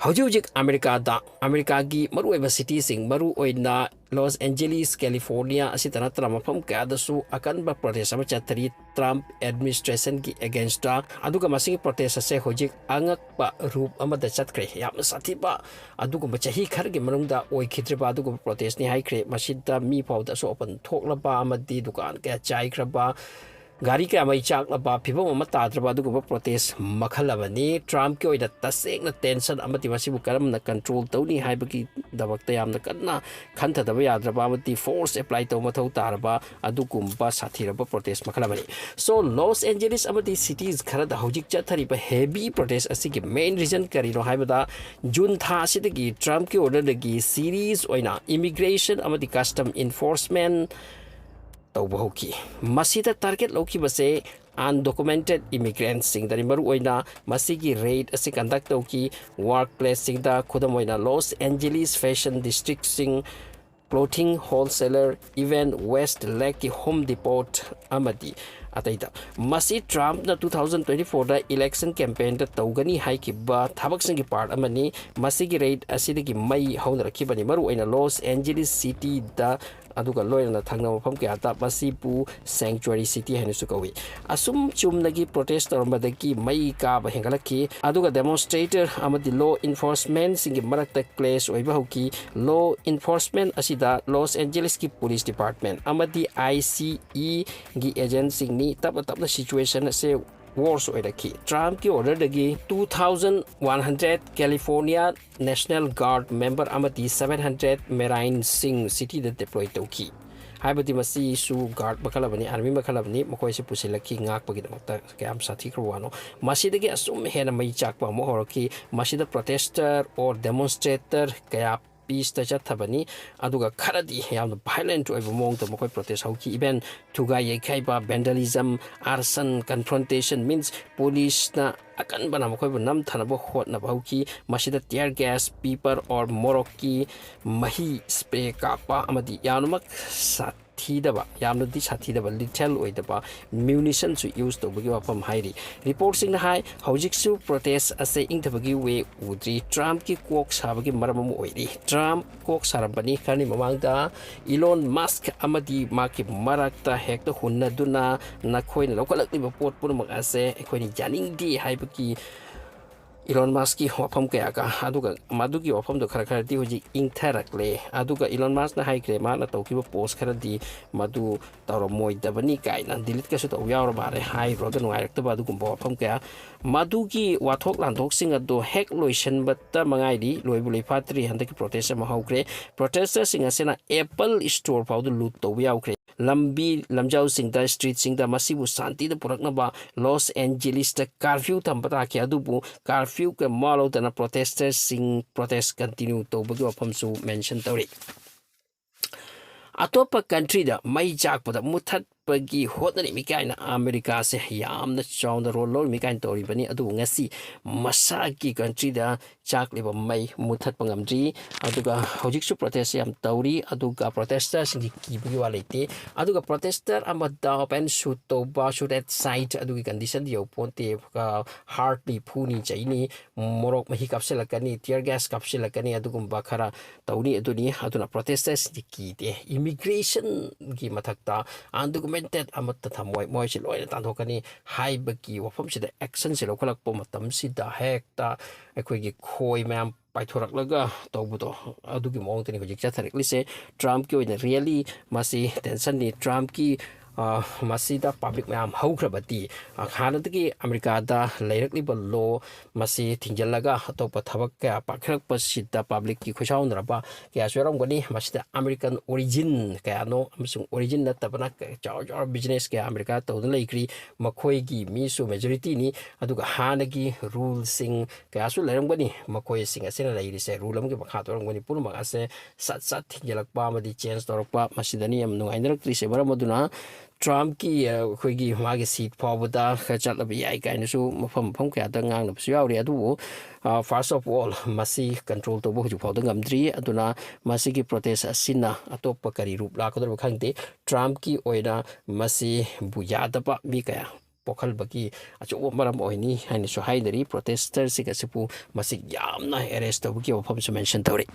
ꯍꯧꯖꯤꯛ ꯑꯃꯦꯔꯤꯀꯥꯒꯤ ꯃꯔꯨꯑꯣꯏꯕ ꯁꯤꯇꯤꯁꯤꯡ ꯃꯔꯨꯑꯣꯏꯅ ꯂꯣꯁ ꯑꯦꯟꯖꯦꯂꯤꯁ ꯀꯦꯂꯤꯐꯣꯔꯅꯤꯌꯥ ꯑꯁꯤꯗ ꯅꯠꯇꯅ ꯃꯐꯝ ꯀꯌꯥꯗꯁꯨ ꯑꯀꯟꯕ ꯄ꯭ꯔꯣꯇꯦꯁ ꯑꯃ ꯆꯠꯊꯔꯤ ꯇ꯭ꯔꯝꯞ ꯑꯦꯗꯃꯤꯅꯤꯁꯇ꯭ꯔꯦꯁꯟꯒꯤ ꯑꯦꯒꯦꯟꯁꯇ ꯑꯗꯨꯒ ꯃꯁꯤꯒꯤ ꯄ꯭ꯔꯣꯇꯦꯁ ꯑꯁꯦ ꯍꯧꯖꯤꯛ ꯑꯉꯛꯄ ꯔꯨꯞ ꯑꯃꯗ ꯆꯠꯈ꯭ꯔꯦ ꯌꯥꯝꯅ ꯁꯥꯊꯤꯕ ꯑꯗꯨꯒꯨꯝꯕ ꯆꯍꯤ ꯈꯔꯒꯤ ꯃꯅꯨꯡꯗ ꯑꯣꯏꯈꯤꯗ꯭ꯔꯤꯕ ꯑꯗꯨꯒꯨꯝꯕ ꯄ꯭ꯔꯣꯇꯦꯁꯅꯤ ꯍꯥꯏꯈ꯭ꯔꯦ ꯃꯁꯤꯗ ꯃꯤ ꯐꯥꯎꯗ ꯑꯁꯣꯛ ꯑꯄꯟ ꯊꯣꯛꯂꯕ ꯑꯃꯗꯤ ꯗꯨꯀꯥꯟ ꯀꯌꯥ ꯆꯥꯏꯈ꯭ꯔꯕ ꯒꯥꯔꯤ ꯀꯌꯥ ꯃꯩ ꯆꯥꯛꯂꯕ ꯐꯤꯕꯝ ꯑꯃ ꯇꯥꯗ꯭ꯔꯕ ꯑꯗꯨꯒꯨꯝꯕ ꯄ꯭ꯔꯣꯇꯦꯁ ꯃꯈꯜ ꯑꯃꯅꯤ ꯇ꯭ꯔꯝꯞꯀꯤ ꯑꯣꯏꯅ ꯇꯁꯦꯡꯅ ꯇꯦꯟꯁꯟ ꯑꯃꯗꯤ ꯃꯁꯤꯕꯨ ꯀꯔꯝꯅ ꯀꯟꯇ꯭ꯔꯣꯜ ꯇꯧꯅꯤ ꯍꯥꯏꯕꯒꯤꯗꯃꯛꯇ ꯌꯥꯝꯅ ꯀꯟꯅ ꯈꯟꯊꯗꯕ ꯌꯥꯗ꯭ꯔꯕ ꯑꯃꯗꯤ ꯐꯣꯔꯁ ꯑꯦꯄ꯭ꯂꯥꯏ ꯇꯧꯕ ꯃꯊꯧ ꯇꯥꯔꯕ ꯑꯗꯨꯒꯨꯝꯕ ꯁꯥꯊꯤꯔꯕ ꯄ꯭ꯔꯣꯇꯦꯁ ꯃꯈꯜ ꯑꯃꯅꯤ ꯁꯣ ꯂꯣꯁ ꯑꯦꯟꯖꯦꯂꯤꯁ ꯑꯃꯗꯤ ꯁꯤꯇꯤꯁ ꯈꯔꯗ ꯍꯧꯖꯤꯛ ꯆꯠꯊꯔꯤꯕ ꯍꯦꯚꯤ ꯄ꯭ꯔꯣꯇꯦꯁ ꯑꯁꯤꯒꯤ ꯃꯦꯟ ꯔꯤꯖꯟ ꯀꯔꯤꯅꯣ ꯍꯥꯏꯕꯗ ꯖꯨꯟ ꯊꯥ ꯑꯁꯤꯗꯒꯤ ꯇ꯭ꯔꯝꯞꯀꯤ ꯑꯣꯔꯗꯔꯗꯒꯤ ꯁꯤꯔꯤꯁ ꯑꯣꯏꯅ ꯏꯃꯤꯒ꯭ꯔꯦꯁꯟ ꯑꯃꯗꯤ ꯀꯁꯇꯝ ꯏꯟꯐꯣꯔꯁꯃꯦꯟ ꯇꯧꯕ ꯍꯧꯈꯤ ꯃꯁꯤꯗ ꯇꯥꯔꯒꯦꯠ ꯂꯧꯈꯤꯕꯁꯦ ꯑꯟꯗꯣꯀꯨꯃꯦꯟꯇꯦꯠ ꯏꯃꯤꯒ꯭ꯔꯦꯟꯠꯁꯤꯡꯗꯅꯤ ꯃꯔꯨꯑꯣꯏꯅ ꯃꯁꯤꯒꯤ ꯔꯦꯠ ꯑꯁꯤ ꯀꯟꯗꯛ ꯇꯧꯈꯤ ꯋꯥꯔꯛ ꯄ꯭ꯂꯦꯁꯁꯤꯡꯗ ꯈꯨꯗꯝ ꯑꯣꯏꯅ ꯂꯣꯁ ꯑꯦꯟꯖꯦꯂꯤꯁ ꯐꯦꯁꯟ ꯗꯤꯁꯇ꯭ꯔꯤꯛꯁꯤꯡ ꯀ꯭ꯂꯣꯊꯤꯡ ꯍꯣꯜꯁꯦꯂꯔ ꯏꯚꯦꯟ ꯋꯦꯁꯠ ꯂꯦꯛꯀꯤ ꯍꯣꯝ ꯗꯤꯄꯣꯠ ꯑꯃꯗꯤ ꯑꯇꯩꯗ ꯃꯁꯤ ꯇ꯭ꯔꯝꯞꯅ 2024ꯗ ꯏꯂꯦꯛꯁꯟ ꯀꯦꯝꯄꯦꯟꯗ ꯇꯧꯒꯅꯤ ꯍꯥꯏꯈꯤꯕ ꯊꯕꯛꯁꯤꯡꯒꯤ ꯄꯥꯔꯠ ꯑꯃꯅꯤ ꯃꯁꯤꯒꯤ ꯔꯦꯠ ꯑꯁꯤꯗꯒꯤ ꯃꯩ ꯍꯧꯅꯔꯛꯈꯤꯕꯅꯤ ꯃꯔꯨꯑꯣꯏꯅ ꯂꯣꯁ ꯑꯦꯟꯖꯦꯂꯤꯁ ꯁꯤꯇꯤꯗ ꯑꯗꯨꯒ ꯂꯣꯏꯅꯅ ꯊꯪꯅꯕ ꯃꯐꯝ ꯀꯌꯥꯗ ꯃꯁꯤꯕꯨ ꯁꯦꯡꯆꯨꯔꯤ ꯁꯤꯇꯤ ꯍꯥꯏꯅꯁꯨ ꯀꯧꯏ ꯑꯁꯨꯝ ꯆꯨꯝꯅꯒꯤ ꯄ꯭ꯔꯣꯇꯦꯁ ꯇꯧꯔꯝꯕꯗꯒꯤ ꯃꯩ ꯀꯥꯕ ꯍꯦꯟꯒꯠꯂꯛꯈꯤ ꯑꯗꯨꯒ ꯗꯦꯃꯣꯟꯁꯇ꯭ꯔꯦꯇꯔ ꯑꯃꯗꯤ ꯂꯣ ꯏꯟꯐꯣꯔꯁꯃꯦꯟꯠꯁꯤꯡꯒꯤ ꯃꯔꯛꯇ ꯀ꯭ꯂꯦꯁ ꯑꯣꯏꯕ ꯍꯧꯈꯤ ꯂꯣ ꯏꯟꯐꯣꯔꯁꯃꯦꯟꯠ ꯑꯁꯤꯗ ꯂꯣꯁ ꯑꯦꯟꯖꯦꯂꯤꯁꯀꯤ ꯄꯨꯂꯤꯁ ꯗꯤꯄꯥꯔꯠꯃꯦꯟꯠ ꯑꯃꯗꯤ ICE ꯒꯤ ꯑꯦꯖꯦꯟꯠꯁꯤꯡꯅꯤ ꯇꯞꯅ ꯇꯞꯅ ꯁꯤꯆꯨꯋꯦꯁꯟ ꯑꯁꯦ ꯋꯥꯔꯁ ꯑꯣꯏꯔꯛꯈꯤ ꯇ꯭ꯔꯝꯞꯀꯤ ꯑꯣꯔꯗꯔꯗꯒꯤ 2100 ꯀꯦꯂꯤꯐꯣꯔꯅꯤꯌꯥ ꯅꯦꯁꯅꯦꯜ ꯒꯥꯔꯗ ꯃꯦꯝꯕꯔ ꯑꯃꯗꯤ 700 ꯃꯦꯔꯥꯏꯟꯁꯤꯡ ꯁꯤꯇꯤꯗ ꯗꯤꯄ꯭ꯂꯣꯏ ꯇꯧꯈꯤ ꯍꯥꯏꯕꯗꯤ ꯃꯁꯤꯁꯨ ꯒꯥꯔꯗ ꯃꯈꯜ ꯑꯃꯅꯤ ꯑꯥꯔꯃꯤ ꯃꯈꯜ ꯑꯃꯅꯤ ꯃꯈꯣꯏꯁꯤ ꯄꯨꯁꯤꯜꯂꯛꯈꯤ ꯉꯥꯛꯄꯒꯤꯗꯃꯛꯇ ꯀꯌꯥꯝ ꯁꯥꯊꯤꯈ꯭ꯔꯕ ꯋꯥꯅꯣ ꯃꯁꯤꯗꯒꯤ ꯑꯁꯨꯝ ꯍꯦꯟꯅ ꯃꯩ ꯆꯥꯛꯄ ꯑꯃ ꯍꯧꯔꯛꯈꯤ ꯃꯁꯤꯗ ꯄ꯭ꯔꯣꯇꯦꯁꯇꯔ ꯑꯣꯔ ꯗꯦꯃꯣꯟꯁꯇ꯭ꯔꯦꯇꯔ ꯀꯌꯥ ꯄꯤꯁꯇ ꯆꯠꯊꯕꯅꯤ ꯑꯗꯨꯒ ꯈꯔꯗꯤ ꯌꯥꯝꯅ ꯚꯥꯏꯂꯦꯟꯠ ꯑꯣꯏꯕ ꯃꯑꯣꯡꯗ ꯃꯈꯣꯏ ꯄ꯭ꯔꯣꯇꯦꯁ ꯍꯧꯈꯤ ꯏꯚꯦꯟ ꯊꯨꯒꯥꯏ ꯌꯩꯈꯥꯏꯕ ꯚꯦꯟꯗꯂꯤꯖꯝ ꯑꯥꯔꯁꯟ ꯀꯟꯐ꯭ꯔꯣꯟꯇꯦꯁꯟ ꯃꯤꯟꯁ ꯄꯨꯂꯤꯁꯅ ꯑꯀꯟꯕꯅ ꯃꯈꯣꯏꯕꯨ ꯅꯝꯊꯅꯕ ꯍꯣꯠꯅꯕ ꯍꯧꯈꯤ ꯃꯁꯤꯗ ꯇꯤꯌꯔ ꯒ꯭ꯌꯥꯁ ꯄꯤꯄꯔ ꯑꯣꯔ ꯃꯣꯔꯣꯛꯀꯤ ꯃꯍꯤ ꯁ꯭ꯄ꯭ꯔꯦ ꯀꯥꯞꯄ ꯑꯃꯗꯤ ꯌꯥꯝꯅꯃꯛ ꯌꯥꯝꯅꯗꯤ ꯁꯥꯊꯤꯗꯕ ꯂꯤꯊꯦꯜ ꯑꯣꯏꯗꯕ ꯃ꯭ꯌꯨꯅꯤꯁꯟꯁꯨ ꯌꯨꯁ ꯇꯧꯕꯒꯤ ꯋꯥꯐꯝ ꯍꯥꯏꯔꯤ ꯔꯤꯄꯣꯔꯠꯁꯤꯡꯅ ꯍꯥꯏ ꯍꯧꯖꯤꯛꯁꯨ ꯄ꯭ꯔꯣꯇꯦꯁ ꯑꯁꯦ ꯏꯪꯊꯕꯒꯤ ꯋꯦ ꯎꯗ꯭ꯔꯤ ꯇ꯭ꯔꯝꯞꯀꯤ ꯀꯣꯛ ꯁꯥꯕꯒꯤ ꯃꯔꯝ ꯑꯃ ꯑꯣꯏꯔꯤ ꯇ꯭ꯔꯝꯞ ꯀꯣꯛ ꯁꯥꯔꯝꯕꯅꯤ ꯈꯔꯅꯤ ꯃꯃꯥꯡꯗ ꯏꯂꯣꯟ ꯃꯁꯛ ꯑꯃꯗꯤ ꯃꯥꯒꯤ ꯃꯔꯛꯇ ꯍꯦꯛꯇ ꯍꯨꯟꯅꯗꯨꯅ ꯅꯈꯣꯏꯅ ꯂꯧꯈꯠꯂꯛꯂꯤꯕ ꯄꯣꯠ ꯄꯨꯝꯅꯃꯛ ꯑꯁꯦ ꯑꯩꯈꯣꯏꯅ ꯌꯥꯅꯤꯡꯗꯦ ꯍꯥꯏꯕꯒꯤ ꯏꯂꯣꯟ ꯃꯁꯛꯀꯤ ꯋꯥꯐꯝ ꯀꯌꯥꯒ ꯑꯗꯨꯒ ꯃꯗꯨꯒꯤ ꯋꯥꯐꯝꯗꯣ ꯈꯔꯗꯤ ꯍꯧꯖꯤꯛ ꯏꯪꯊꯔꯛꯂꯦ ꯑꯗꯨꯒ ꯏꯂꯣꯟ ꯃꯁꯛꯅ ꯍꯥꯏꯈ꯭ꯔꯦ ꯃꯥꯅ ꯇꯧꯈꯤꯕ ꯄꯣꯁ ꯈꯔꯗꯤ ꯃꯗꯨ ꯇꯧꯔꯝꯃꯣꯏꯗꯕꯅꯤ ꯀꯥꯏꯅ ꯗꯤꯂꯤꯠꯀꯁꯨ ꯇꯧꯕ ꯌꯥꯎꯔ ꯃꯥꯜꯂꯦ ꯍꯥꯏꯔꯨꯔꯒ ꯅꯨꯡꯉꯥꯏꯔꯛꯇꯕ ꯑꯗꯨꯒꯨꯝꯕ ꯋꯥꯐꯝ ꯀꯌꯥ ꯃꯗꯨꯒꯤ ꯋꯥꯊꯣꯛ ꯂꯥꯟꯊꯣꯛꯁꯤꯡ ꯑꯗꯨ ꯍꯦꯛ ꯂꯣꯏꯁꯤꯟꯕꯇ ꯃꯉꯥꯏꯔꯤ ꯂꯣꯏꯕꯨ ꯂꯣꯏꯐꯥꯠꯇ꯭ꯔꯤ ꯍꯟꯗꯛꯀꯤ ꯄ꯭ꯔꯣꯇꯦꯁ ꯑꯃ ꯍꯧꯈ꯭ꯔꯦ ꯄ꯭ꯔꯣꯇꯦꯁꯇꯔꯁꯤꯡ ꯑꯁꯤꯅ ꯑꯦꯄꯜ ꯁ꯭ꯇꯣꯔ ꯐꯥꯎꯗ ꯂꯨꯠ ꯇꯧꯕ ꯌꯥꯎꯈ꯭ꯔꯦ ꯂꯝꯕꯤ ꯂꯝꯖꯥꯎꯁꯤꯡꯗ ꯁ꯭ꯇ꯭ꯔꯤꯠꯁꯤꯡꯗ ꯃꯁꯤꯕꯨ ꯁꯥꯟꯇꯤꯗ ꯄꯨꯔꯛꯅꯕ ꯂꯣꯁ ꯑꯦꯟꯖꯦꯂꯤꯁꯇ ꯀꯥꯔꯐ꯭ꯌꯨ ꯊꯝꯕ ꯇꯥꯈꯤ ꯑꯗꯨꯕꯨ ꯀꯥꯔꯐ꯭ꯌꯨꯒ ꯃꯥꯂꯧꯗꯅ ꯄ꯭ꯔꯣꯇꯦꯁꯇꯔꯁꯤꯡ ꯄ꯭ꯔꯣꯇꯦꯁ ꯀꯟꯇꯤꯅ꯭ꯌꯨ ꯇꯧꯕꯒꯤ ꯋꯥꯐꯝꯁꯨ ꯃꯦꯟꯁꯟ ꯇꯧꯔꯤ ꯑꯇꯣꯞꯄ ꯀꯟꯇ꯭ꯔꯤꯗ ꯃꯩ ꯆꯥꯛꯄꯗ ꯃꯨꯊꯠꯄꯒꯤ ꯍꯣꯠꯅꯔꯤꯃꯤ ꯀꯥꯏꯅ ꯑꯃꯦꯔꯤꯀꯥꯁꯦ ꯌꯥꯝꯅ ꯆꯥꯎꯅ ꯔꯣꯜ ꯂꯧꯔꯤꯃꯤ ꯀꯥꯏꯅ ꯇꯧꯔꯤꯕꯅꯤ ꯑꯗꯨꯕꯨ ꯉꯁꯤ ꯃꯁꯥꯒꯤ ꯀꯟꯇ꯭ꯔꯤꯗ ꯆꯥꯛꯂꯤꯕ ꯃꯩ ꯃꯨꯊꯠꯄ ꯉꯝꯗ꯭ꯔꯤ ꯑꯗꯨꯒ ꯍꯧꯖꯤꯛꯁꯨ ꯄ꯭ꯔꯣꯇꯦꯁ ꯌꯥꯝ ꯇꯧꯔꯤ ꯑꯗꯨꯒ ꯄ꯭ꯔꯣꯇꯦꯁꯇꯔꯁꯤꯡꯒꯤ ꯀꯤꯕꯒꯤ ꯋꯥ ꯂꯩꯇꯦ ꯑꯗꯨꯒ ꯄ꯭ꯔꯣꯇꯦꯁꯇꯔ ꯑꯃꯗ ꯑꯣꯄꯦꯟ ꯁꯨꯠ ꯇꯧꯕ ꯁꯨꯠ ꯑꯦꯠ ꯁꯥꯏꯠ ꯑꯗꯨꯒꯤ ꯀꯟꯗꯤꯁꯟꯗꯤ ꯌꯧꯄꯣꯟꯇꯦ ꯍꯥꯔꯠꯅꯤ ꯐꯨꯅꯤ ꯆꯩꯅꯤ ꯃꯣꯔꯣꯛ ꯃꯍꯤ ꯀꯥꯞꯁꯤꯜꯂꯛꯀꯅꯤ ꯇꯤꯌꯔ ꯒ꯭ꯌꯥꯁ ꯀꯥꯞꯁꯤꯜꯂꯛꯀꯅꯤ ꯑꯗꯨꯒꯨꯝꯕ ꯈꯔ ꯇꯧꯅꯤ ꯑꯗꯨꯅ ꯄ꯭ꯔꯣꯇꯦꯁꯇꯔꯁꯤꯡꯗꯤ ꯀꯤꯗꯦ ꯏꯃꯤꯒ꯭ꯔꯦꯁꯟꯒꯤ ꯃꯊꯛꯇ ꯑꯟꯗꯣꯀꯨꯃꯦꯟꯇꯦꯠ ꯑꯃꯠꯇ ꯊꯝꯃꯣꯏ ꯃꯣꯏꯁꯤ ꯂꯣꯏꯅ ꯇꯥꯟꯊꯣꯛꯀꯅꯤ ꯍꯥꯏꯕꯒꯤ ꯋꯥꯐꯝꯁꯤꯗ ꯑꯦꯛꯁꯟꯁꯦ ꯂꯧꯈꯠꯂꯛꯄ ꯃꯇꯝꯁꯤꯗ ꯍꯦꯛꯇ ꯑꯩꯈꯣꯏꯒꯤ ꯈꯣꯏ ꯃꯌꯥꯝ ꯄꯥꯏꯊꯣꯔꯛꯂꯒ ꯇꯧꯕꯗꯣ ꯑꯗꯨꯒꯤ ꯃꯑꯣꯡꯗꯅꯤ ꯍꯧꯖꯤꯛ ꯆꯠꯊꯔꯛꯂꯤꯁꯦ ꯇ꯭ꯔꯝꯞꯀꯤ ꯑꯣꯏꯅ ꯔꯤꯌꯦꯂꯤ ꯃꯁꯤ ꯇꯦꯟꯁꯟꯅꯤ ꯇ꯭ꯔꯝꯞꯀꯤ ꯃꯁꯤꯗ ꯄꯥꯕ꯭ꯂꯤꯛ ꯃꯌꯥꯝ ꯍꯧꯈ꯭ꯔꯕꯗꯤ ꯍꯥꯟꯅꯗꯒꯤ ꯑꯃꯦꯔꯤꯀꯥꯗ ꯂꯩꯔꯛꯂꯤꯕ ꯂꯣ ꯃꯁꯤ ꯊꯤꯡꯖꯤꯜꯂꯒ ꯑꯇꯣꯞꯄ ꯊꯕꯛ ꯀꯌꯥ ꯄꯥꯏꯈꯠꯂꯛꯄꯁꯤꯗ ꯄꯥꯕ꯭ꯂꯤꯛꯀꯤ ꯈꯣꯏꯁꯥꯎꯅꯔꯕ ꯀꯌꯥꯁꯨ ꯌꯥꯎꯔꯝꯒꯅꯤ ꯃꯁꯤꯗ ꯑꯃꯦꯔꯤꯀꯟ ꯑꯣꯔꯤꯖꯤꯟ ꯀꯌꯥꯅꯣ ꯑꯃꯁꯨꯡ ꯑꯣꯔꯤꯖꯤꯟ ꯅꯠꯇꯕꯅ ꯆꯥꯎꯔ ꯕꯤꯖꯤꯅꯦꯁ ꯀꯌꯥ ꯑꯃꯦꯔꯤꯀꯥ ꯇꯧꯗꯨꯅ ꯂꯩꯈ꯭ꯔꯤ ꯃꯈꯣꯏꯒꯤ ꯃꯤꯁꯨ ꯃꯦꯖꯣꯔꯤꯇꯤꯅꯤ ꯑꯗꯨꯒ ꯍꯥꯟꯅꯒꯤ ꯔꯨꯜꯁꯤꯡ ꯀꯌꯥꯁꯨ ꯂꯩꯔꯝꯒꯅꯤ ꯃꯈꯣꯏꯁꯤꯡ ꯑꯁꯤꯅ ꯂꯩꯔꯤꯁꯦ ꯔꯨꯜ ꯑꯃꯒꯤ ꯃꯈꯥꯗ ꯑꯣꯏꯔꯝꯒꯅꯤ ꯄꯨꯝꯅꯃꯛ ꯑꯁꯦ ꯁꯠ ꯊꯤꯡꯖꯤꯜꯂꯛꯄ ꯑꯃꯗꯤ ꯆꯦꯟꯖ ꯇꯧꯔꯛꯄ ꯃꯁꯤꯗꯅꯤ ꯌꯥꯝ ꯅꯨꯡꯉꯥꯏꯅꯔꯛꯇ꯭ꯔꯤꯁꯦ ꯃꯔꯝ ꯑꯗꯨꯅ ꯇ꯭ꯔꯝꯞꯀꯤ ꯑꯩꯈꯣꯏꯒꯤ ꯃꯥꯒꯤ ꯁꯤꯠ ꯐꯥꯎꯕꯗ ꯈꯔ ꯆꯠꯂꯕ ꯌꯥꯏ ꯀꯥꯏꯅꯁꯨ ꯃꯐꯝ ꯀꯌꯥꯗ ꯉꯥꯡꯅꯕꯁꯨ ꯌꯥꯎꯔꯤ ꯑꯗꯨꯕꯨ ꯐꯥꯔꯁ ꯑꯣꯐ ꯑꯣꯜ ꯃꯁꯤ ꯀꯟꯇ꯭ꯔꯣꯜ ꯇꯧꯕ ꯍꯧꯖꯤꯛ ꯐꯥꯎꯗ ꯉꯝꯗ꯭ꯔꯤ ꯑꯗꯨꯅ ꯃꯁꯤꯒꯤ ꯄ꯭ꯔꯣꯇꯦꯁ ꯑꯁꯤꯅ ꯑꯇꯣꯞꯄ ꯀꯔꯤ ꯔꯨꯞ ꯂꯥꯛꯀꯗꯧꯔꯤꯕ ꯈꯪꯗꯦ ꯇ꯭ꯔꯝꯞꯀꯤ ꯑꯣꯏꯅ ꯃꯁꯤꯕꯨ ꯌꯥꯗꯕ ꯃꯤ ꯀꯌꯥ ꯄꯣꯛꯍꯟꯕꯒꯤ ꯑꯆꯧꯕ ꯃꯔꯝ ꯑꯣꯏꯅꯤ ꯍꯥꯏꯅꯁꯨ ꯍꯥꯏꯅꯔꯤ ꯄ꯭ꯔꯣꯇꯦꯁꯇꯔꯁꯤꯡ ꯑꯁꯤꯕꯨ ꯃꯁꯤ ꯌꯥꯝꯅ ꯑꯦꯔꯦꯁ ꯇꯧꯕꯒꯤ ꯋꯥꯐꯝꯁꯨ ꯃꯦꯟꯁꯟ ꯇꯧꯔꯤ